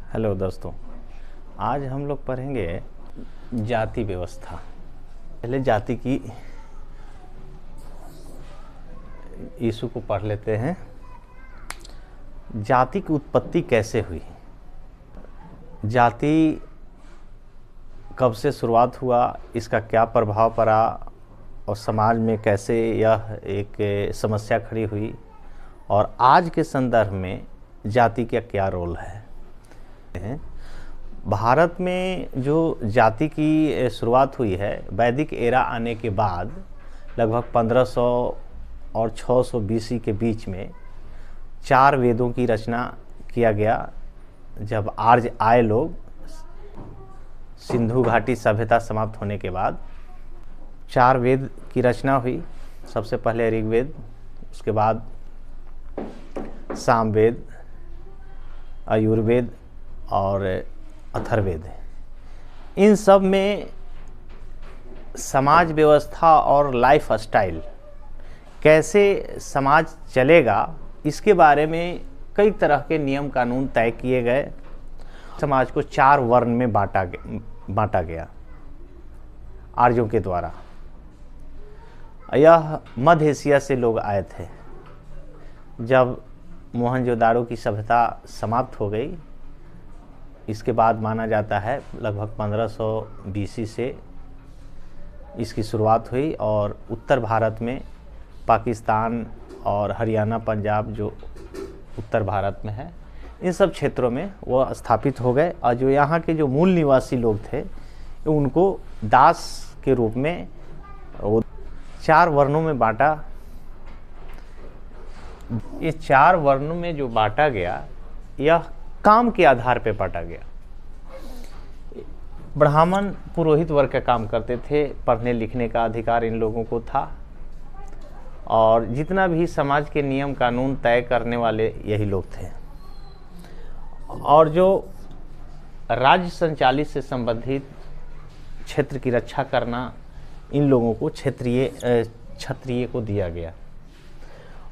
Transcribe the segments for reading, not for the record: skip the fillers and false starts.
Hello दोस्तों, आज हम लोग पढ़ेंगे जाति व्यवस्था। पहले जाति की इशू को पढ़ लेते हैं। जाति की उत्पत्ति कैसे हुई, जाति कब से शुरुआत हुआ, इसका क्या प्रभाव पड़ा और समाज में कैसे यह एक समस्या खड़ी हुई और आज के संदर्भ में जाति का क्या रोल है। भारत में जो जाति की शुरुआत हुई है वैदिक एरा आने के बाद लगभग 1500 और 600 BC के बीच में 4 वेदों की रचना किया गया। जब आर्य आए लोग, सिंधु घाटी सभ्यता समाप्त होने के बाद 4 वेद की रचना हुई। सबसे पहले ऋग्वेद, उसके बाद सामवेद, आयुर्वेद और अथर्ववेद। इन सब में समाज व्यवस्था और लाइफ स्टाइल कैसे समाज चलेगा इसके बारे में कई तरह के नियम कानून तय किए गए। समाज को 4 वर्ण में बांटा गया आर्यों के द्वारा। यह मध्य एशिया से लोग आए थे। जब मोहनजोदाड़ो की सभ्यता समाप्त हो गई, इसके बाद माना जाता है लगभग 1500 BC से इसकी शुरुआत हुई और उत्तर भारत में पाकिस्तान और हरियाणा, पंजाब जो उत्तर भारत में है, इन सब क्षेत्रों में वो स्थापित हो गए। और जो यहाँ के जो मूल निवासी लोग थे उनको दास के रूप में वो 4 वर्णों में बांटा। ये 4 वर्णों में जो बांटा गया यह काम के आधार पर बांटा गया। ब्राह्मण पुरोहित वर्ग का काम करते थे, पढ़ने लिखने का अधिकार इन लोगों को था और जितना भी समाज के नियम कानून तय करने वाले यही लोग थे। और जो राज्य संचालित से संबंधित क्षेत्र की रक्षा करना इन लोगों को क्षत्रिय को दिया गया।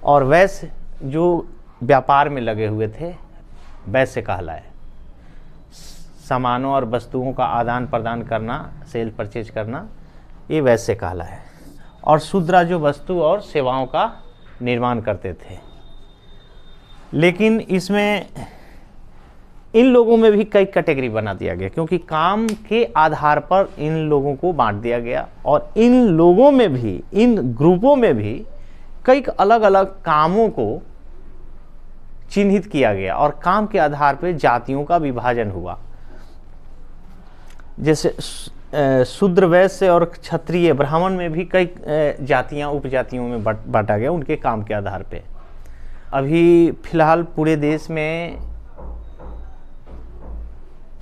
और वैश्य जो व्यापार में लगे हुए थे वैश्य कहलाए। सामानों और वस्तुओं का आदान प्रदान करना, सेल परचेज करना, ये वैश्य कहलाए। और शूद्र जो वस्तु और सेवाओं का निर्माण करते थे। लेकिन इसमें इन लोगों में भी कई कैटेगरी बना दिया गया, क्योंकि काम के आधार पर इन लोगों को बांट दिया गया। और इन लोगों में भी, इन ग्रुपों में भी कई अलग अलग कामों को चिन्हित किया गया और काम के आधार पर जातियों का विभाजन हुआ। जैसे शूद्र, वैश्य और क्षत्रिय, ब्राह्मण में भी कई जातियां उपजातियों में बांटा गया उनके काम के आधार पे। अभी फिलहाल पूरे देश में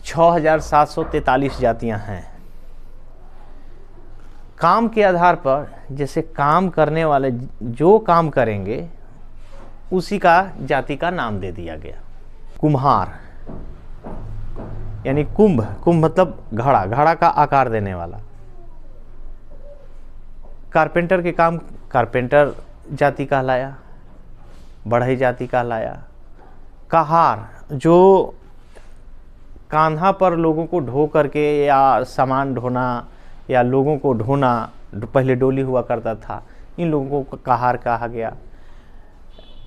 6743 जातियां हैं। काम के आधार पर, जैसे काम करने वाले जो काम करेंगे उसी का जाति का नाम दे दिया गया। कुम्हार यानी कुंभ मतलब घड़ा, घड़ा का आकार देने वाला। कारपेंटर के काम कारपेंटर जाति कहलाया, बढ़ई जाति कहलाया। कहार जो कान्हा पर लोगों को ढो करके या सामान ढोना या लोगों को ढोना, पहले डोली हुआ करता था, इन लोगों को कहार कहा गया।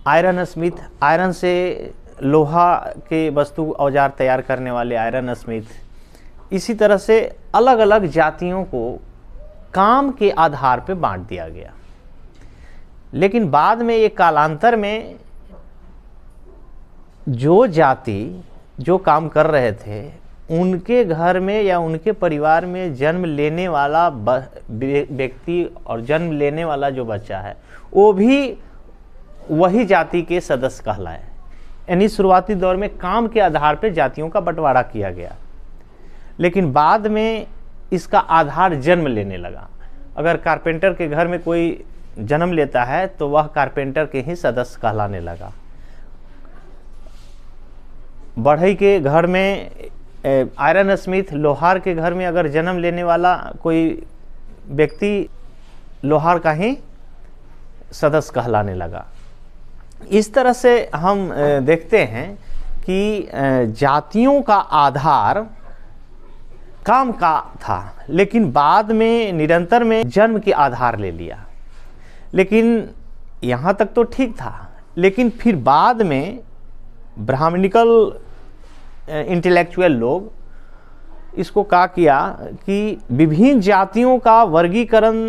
आयरन स्मिथ, आयरन से लोहा के वस्तु औजार तैयार करने वाले आयरन स्मिथ। इसी तरह से अलग अलग जातियों को काम के आधार पर बांट दिया गया। लेकिन बाद में ये कालांतर में जो जाति जो काम कर रहे थे उनके घर में या उनके परिवार में जन्म लेने वाला व्यक्ति और जन्म लेने वाला जो बच्चा है वो भी वही जाति के सदस्य कहलाए। यानी शुरुआती दौर में काम के आधार पर जातियों का बंटवारा किया गया। लेकिन बाद में इसका आधार जन्म लेने लगा। अगर कारपेंटर के घर में कोई जन्म लेता है तो वह कारपेंटर के ही सदस्य कहलाने लगा। बढ़ई के घर में, आयरन स्मिथ, लोहार के घर में अगर जन्म लेने वाला कोई व्यक्ति लोहार का ही सदस्य कहलाने लगा। इस तरह से हम देखते हैं कि जातियों का आधार काम का था, लेकिन बाद में निरंतर में जन्म के आधार ले लिया। लेकिन यहाँ तक तो ठीक था, लेकिन फिर बाद में ब्राह्मणिकल इंटेलेक्चुअल लोग इसको क्या किया कि विभिन्न जातियों का वर्गीकरण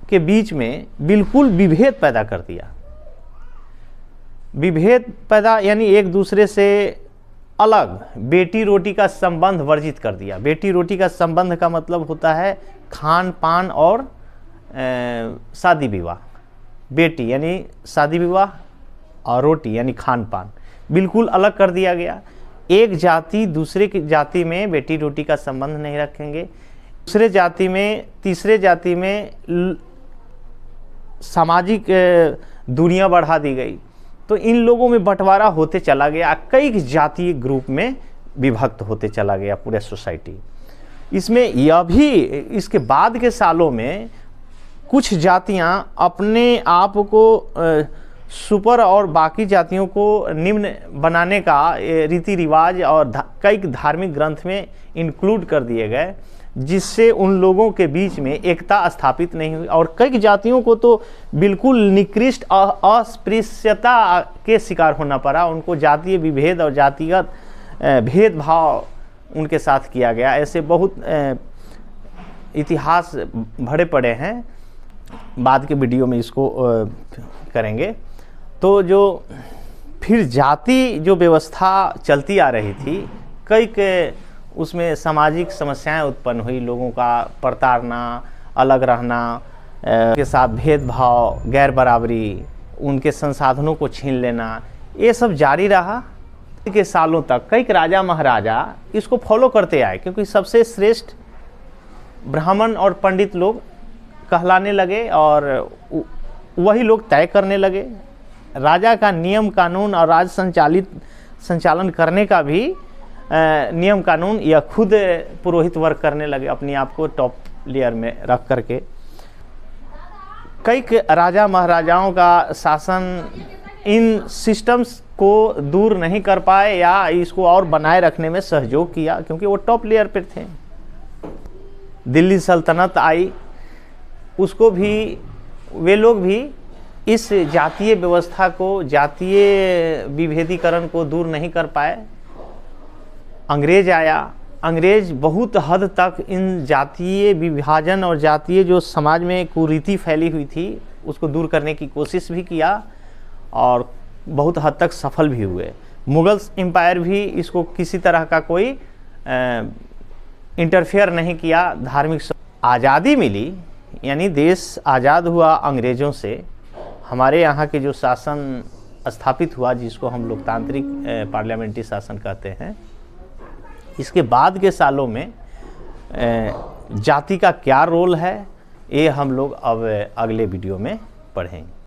के बीच में बिल्कुल विभेद पैदा कर दिया। विभेद पैदा यानी एक दूसरे से अलग बेटी रोटी का संबंध वर्जित कर दिया। बेटी रोटी का संबंध का मतलब होता है खान पान और शादी विवाह। बेटी यानी शादी विवाह और रोटी यानी खान पान बिल्कुल अलग कर दिया गया। एक जाति दूसरे की जाति में बेटी रोटी का संबंध नहीं रखेंगे, दूसरे जाति में तीसरे जाति में सामाजिक दूरियां बढ़ा दी गई। तो इन लोगों में बंटवारा होते चला गया, कई जातीय ग्रुप में विभक्त होते चला गया पूरे सोसाइटी। इसमें यह भी इसके बाद के सालों में कुछ जातियां अपने आप को सुपर और बाकी जातियों को निम्न बनाने का रीति रिवाज और कई धार्मिक ग्रंथ में इंक्लूड कर दिए गए, जिससे उन लोगों के बीच में एकता स्थापित नहीं हुई और कई जातियों को तो बिल्कुल निकृष्ट अस्पृश्यता के शिकार होना पड़ा। उनको जातीय विभेद और जातिगत भेदभाव उनके साथ किया गया। ऐसे बहुत इतिहास भरे पड़े हैं, बाद के वीडियो में इसको करेंगे। तो जो फिर जाति जो व्यवस्था चलती आ रही थी, कई के उसमें सामाजिक समस्याएं उत्पन्न हुई। लोगों का प्रताड़ना, अलग रहना, के साथ भेदभाव, गैर बराबरी, उनके संसाधनों को छीन लेना, ये सब जारी रहा के सालों तक। कई राजा महाराजा इसको फॉलो करते आए, क्योंकि सबसे श्रेष्ठ ब्राह्मण और पंडित लोग कहलाने लगे और वही लोग तय करने लगे। राजा का नियम कानून और राज संचालन करने का भी नियम कानून यह खुद पुरोहित वर्ग करने लगे, अपने आप को टॉप लेयर में रख करके। कई राजा महाराजाओं का शासन इन सिस्टम्स को दूर नहीं कर पाए या इसको और बनाए रखने में सहयोग किया, क्योंकि वो टॉप लेयर पर थे। दिल्ली सल्तनत आई, उसको भी वे लोग भी इस जातीय व्यवस्था को, जातीय विभेदीकरण को दूर नहीं कर पाए। अंग्रेज आया, अंग्रेज बहुत हद तक इन जातीय विभाजन और जातीय जो समाज में कुरीति फैली हुई थी उसको दूर करने की कोशिश भी किया और बहुत हद तक सफल भी हुए। मुगल एम्पायर भी इसको किसी तरह का कोई इंटरफेयर नहीं किया। धार्मिक आज़ादी मिली, यानी देश आज़ाद हुआ अंग्रेज़ों से, हमारे यहाँ के जो शासन स्थापित हुआ जिसको हम लोकतांत्रिक पार्लियामेंट्री शासन कहते हैं। इसके बाद के सालों में जाति का क्या रोल है, ये हम लोग अब अगले वीडियो में पढ़ेंगे।